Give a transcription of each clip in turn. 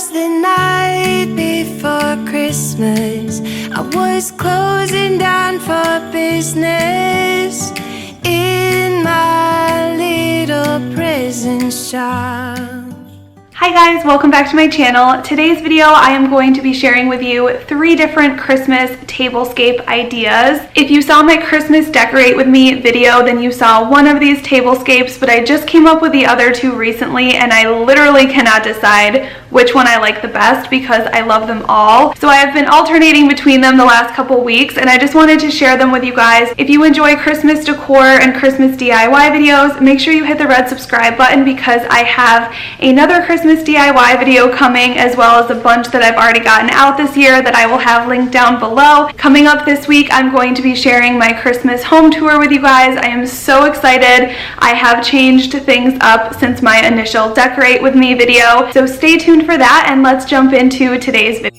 was the night before Christmas. I was closing down for business in my little prison shop. Hi guys, welcome back to my channel. Today's video I am going to be sharing with you 3 different Christmas tablescape ideas. If you saw my Christmas decorate with me video, then you saw one of these tablescapes, but I just came up with the other 2 recently and I literally cannot decide which one I like the best because I love them all. So I have been alternating between them the last couple weeks and I just wanted to share them with you guys. If you enjoy Christmas decor and Christmas DIY videos, make sure you hit the red subscribe button because I have another Christmas DIY video coming, as well as a bunch that I've already gotten out this year that I will have linked down below. Coming up this week, I'm going to be sharing my Christmas home tour with you guys. I am so excited. I have changed things up since my initial decorate with me video, so stay tuned for that and let's jump into today's video.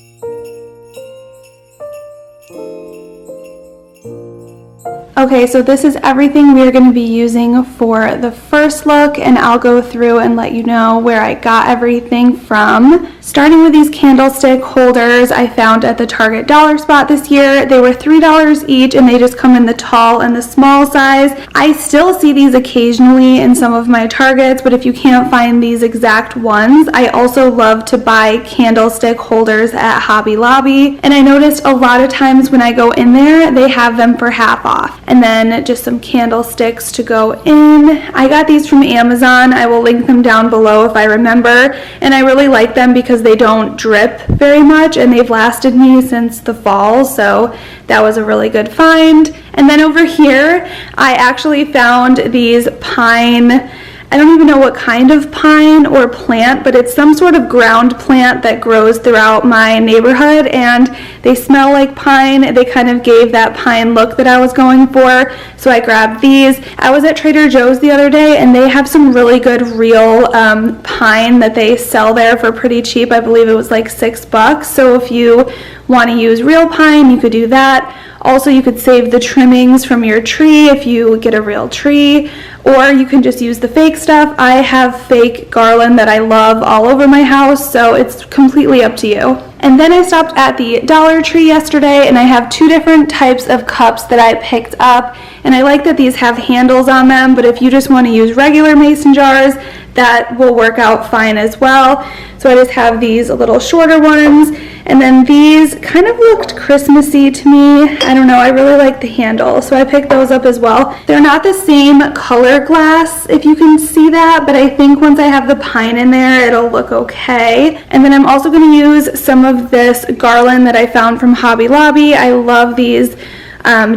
Okay, so this is everything we're going to be using for the first look, and I'll go through and let you know where I got everything from. Starting with these candlestick holders I found at the Target dollar spot this year. They were $3 each and they just come in the tall and the small size. I still see these occasionally in some of my Targets, but if you can't find these exact ones, I also love to buy candlestick holders at Hobby Lobby, and I noticed a lot of times when I go in there, they have them for half off. And then just some candlesticks to go in. I got these from Amazon. I will link them down below if I remember, and I really like them because they don't drip very much and they've lasted me since the fall, so that was a really good find. And then over here I actually found these pine, I don't even know what kind of pine or plant, but it's some sort of ground plant that grows throughout my neighborhood and they smell like pine. They kind of gave that pine look that I was going for, so I grabbed these. I was at Trader Joe's the other day and they have some really good real pine that they sell there for pretty cheap. I believe it was like $6, so if you want to use real pine, you could do that. Also, you could save the trimmings from your tree if you get a real tree, or you can just use the fake stuff. I have fake garland that I love all over my house, so it's completely up to you. And then I stopped at the Dollar Tree yesterday and I have 2 different types of cups that I picked up, and I like that these have handles on them, but if you just want to use regular mason jars, that will work out fine as well. So I just have these little shorter ones, and then these kind of looked Christmassy to me. I don't know, I really like the handle, so I picked those up as well. They're not the same color glass, if you can see that, but I think once I have the pine in there, it'll look okay. And then I'm also going to use some of this garland that I found from Hobby Lobby. I love these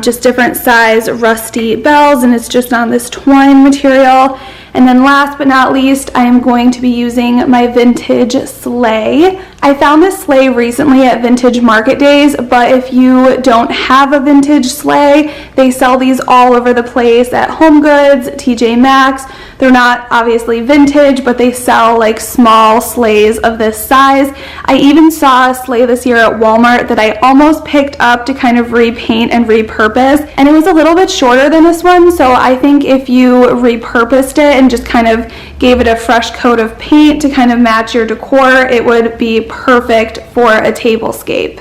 just different size rusty bells, and it's just on this twine material. And then last but not least, I am going to be using my vintage sleigh. I found this sleigh recently at Vintage Market Days, but if you don't have a vintage sleigh, they sell these all over the place at Home Goods, TJ Maxx. They're not obviously vintage, but they sell like small sleighs of this size. I even saw a sleigh this year at Walmart that I almost picked up to kind of repaint and repurpose, and it was a little bit shorter than this one, so I think if you repurposed it and just kind of gave it a fresh coat of paint to kind of match your decor, it would be perfect for a tablescape.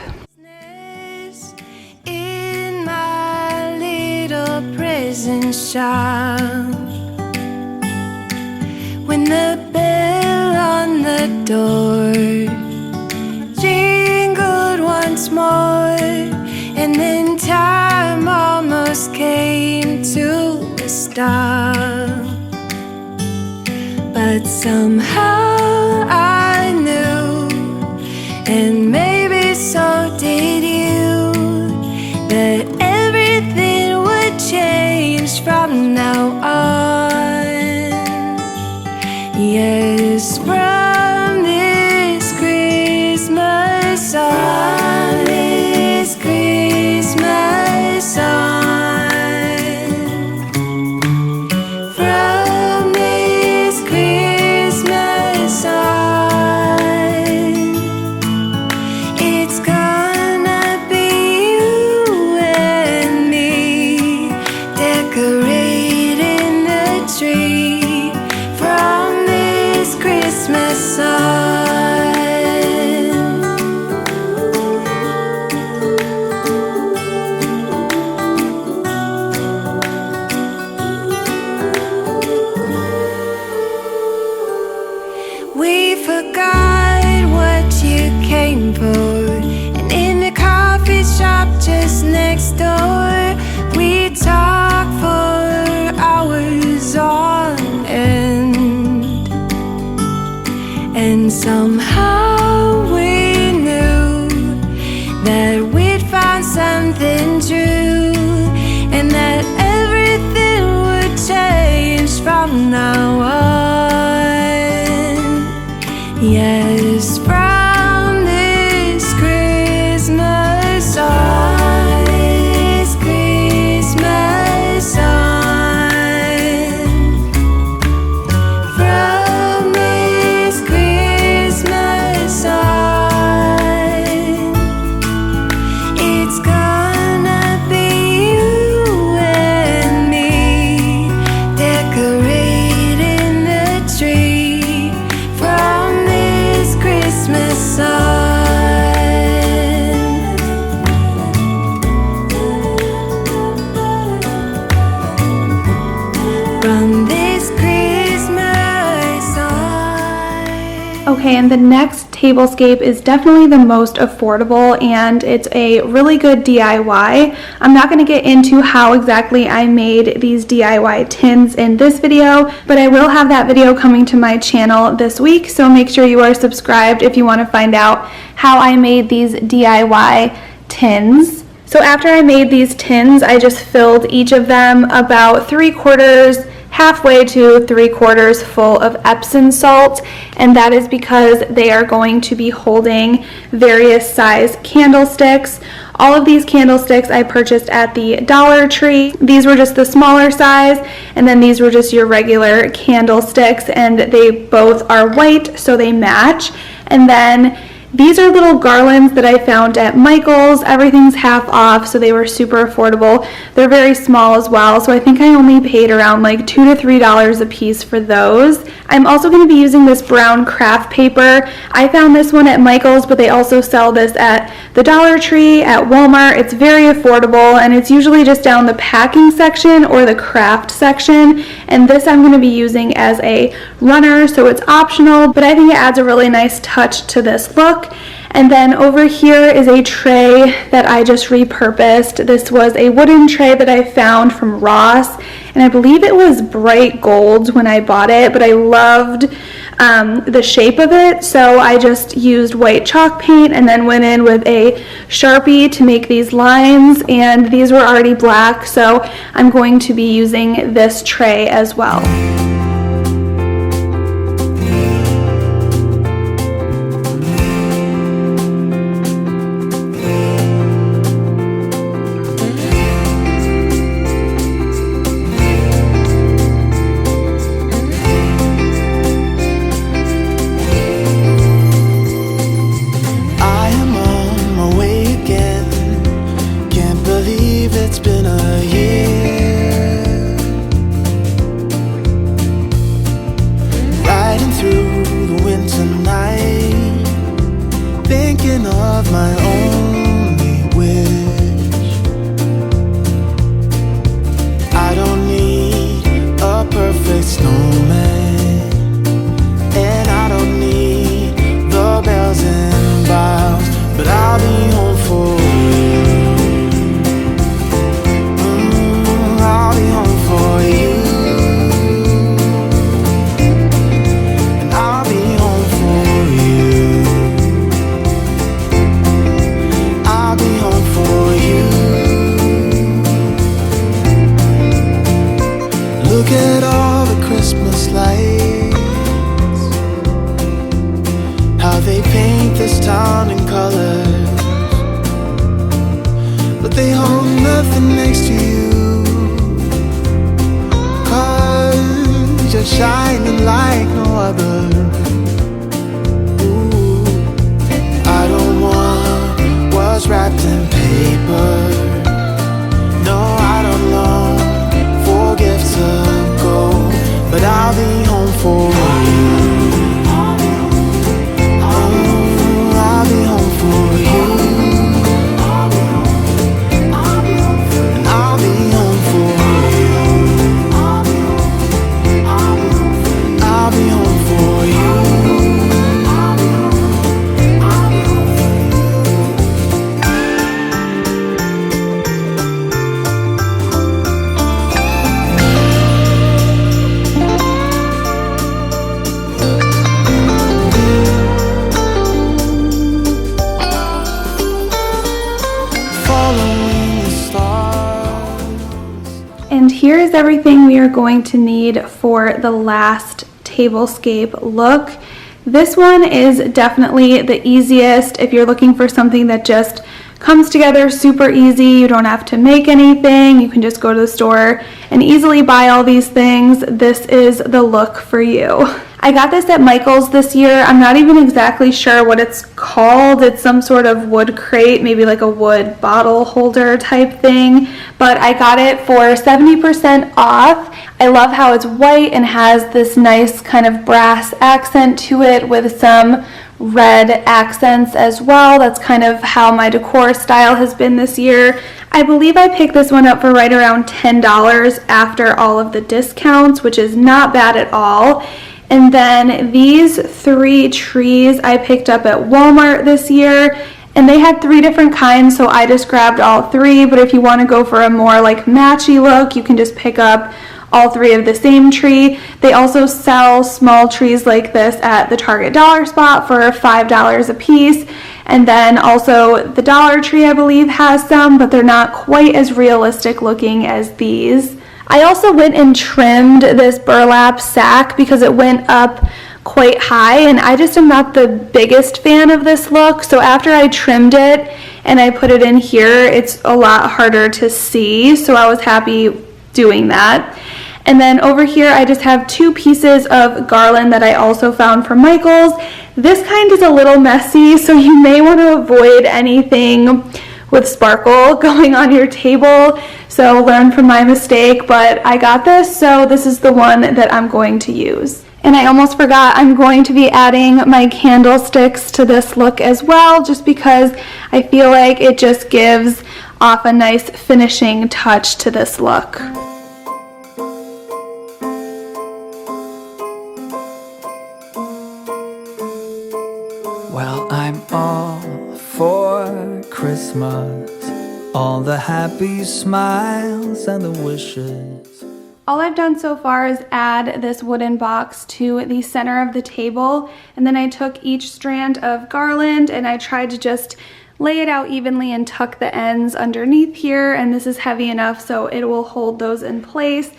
In my little prison shop, when the bell on the door jingled once more, and then time almost came to a stop, but somehow I knew, and maybe so did you, that everything would change from now on. Yes, from this Christmas on, this Christmas on, from this Christmas on, the sun. From this Christmas on. Okay, and the next tablescape is definitely the most affordable, and it's a really good DIY. I'm not going to get into how exactly I made these DIY tins in this video, but I will have that video coming to my channel this week, so make sure you are subscribed if you want to find out how I made these DIY tins. So after I made these tins, I just filled each of them about 3/4, halfway to 3/4 full of Epsom salt, and that is because they are going to be holding various size candlesticks. All of these candlesticks I purchased at the Dollar Tree. These were just the smaller size, and then these were just your regular candlesticks, and they both are white, so they match. And then these are little garlands that I found at Michael's. Everything's half off, so they were super affordable. They're very small as well, so I think I only paid around like $2 to $3 a piece for those. I'm also going to be using this brown craft paper. I found this one at Michael's, but they also sell this at the Dollar Tree, at Walmart. It's very affordable, and it's usually just down the packing section or the craft section. And this I'm going to be using as a runner, so it's optional, but I think it adds a really nice touch to this look. And then over here is a tray that I just repurposed. This was a wooden tray that I found from Ross, and I believe it was bright gold when I bought it, but I loved the shape of it, so I just used white chalk paint and then went in with a Sharpie to make these lines, and these were already black, so I'm going to be using this tray as well. Shining like no other. Ooh, I don't want what's wrapped in paper. No, I don't long for gifts of gold, but I'll be home for you. Oh, I'll be home for you. And I'll be home for you. I'll be home for you. Following the stars. And here is everything we are going to need for the last tablescape look. This one is definitely the easiest if you're looking for something that just comes together super easy. You don't have to make anything. You can just go to the store and easily buy all these things. This is the look for you. I got this at Michael's this year. I'm not even exactly sure what it's called. It's some sort of wood crate, maybe like a wood bottle holder type thing, but I got it for 70% off. I love how it's white and has this nice kind of brass accent to it with some red accents as well. That's kind of how my decor style has been this year. I believe I picked this one up for right around $10 after all of the discounts, which is not bad at all. And then these 3 trees I picked up at Walmart this year, and they had 3 different kinds, so I just grabbed all 3. But if you want to go for a more like matchy look, you can just pick up all 3 of the same tree. They also sell small trees like this at the Target dollar spot for $5 a piece. And then also the Dollar Tree, I believe, has some, but they're not quite as realistic looking as these. I also went and trimmed this burlap sack because it went up quite high, and I just am not the biggest fan of this look. So after I trimmed it and I put it in here, it's a lot harder to see, so I was happy doing that. And then over here I just have 2 pieces of garland that I also found from Michael's. This kind is a little messy, so you may want to avoid anything with sparkle going on your table, so learn from my mistake. But I got this, so this is the one that I'm going to use. And I almost forgot, I'm going to be adding my candlesticks to this look as well, just because I feel like it just gives off a nice finishing touch to this look. Well, I'm all for Christmas, all the happy smiles and the wishes. All I've done so far is add this wooden box to the center of the table, and then I took each strand of garland and I tried to just lay it out evenly and tuck the ends underneath here, and this is heavy enough so it will hold those in place.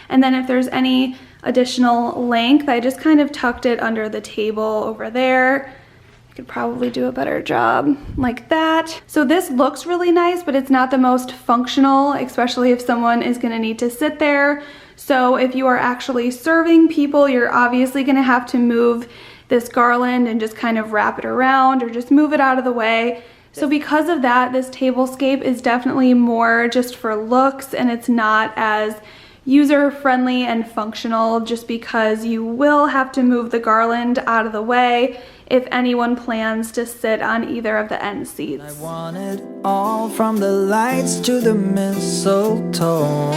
And then if there's any additional length, I just kind of tucked it under the table over there. Could probably do a better job like that. So this looks really nice, but it's not the most functional, especially if someone is going to need to sit there. So if you are actually serving people, you're obviously going to have to move this garland and just kind of wrap it around or just move it out of the way. So because of that, this tablescape is definitely more just for looks, and it's not as user-friendly and functional, just because you will have to move the garland out of the way if anyone plans to sit on either of the end seats. I want it all, from the lights to the mistletoe.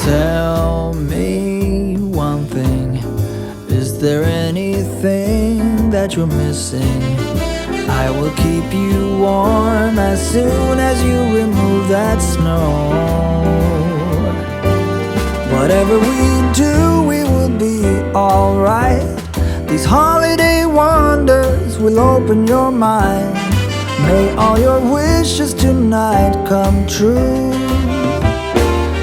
Tell me one thing, is there anything that you're missing? I will keep you warm as soon as you remove that snow. Whatever we do, we will be alright. These holiday wonders will open your mind. May all your wishes tonight come true.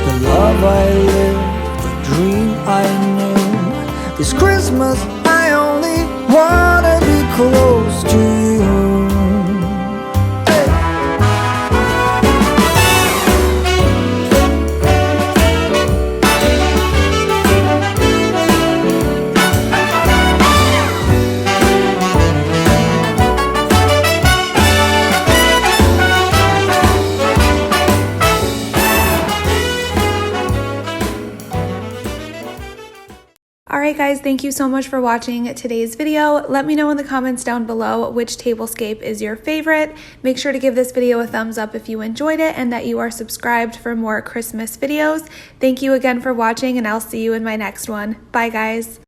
The love I lived, the dream I knew. This Christmas I only wanna be close to you. Alright guys, thank you so much for watching today's video. Let me know in the comments down below which tablescape is your favorite. Make sure to give this video a thumbs up if you enjoyed it and that you are subscribed for more Christmas videos. Thank you again for watching, and I'll see you in my next one. Bye guys.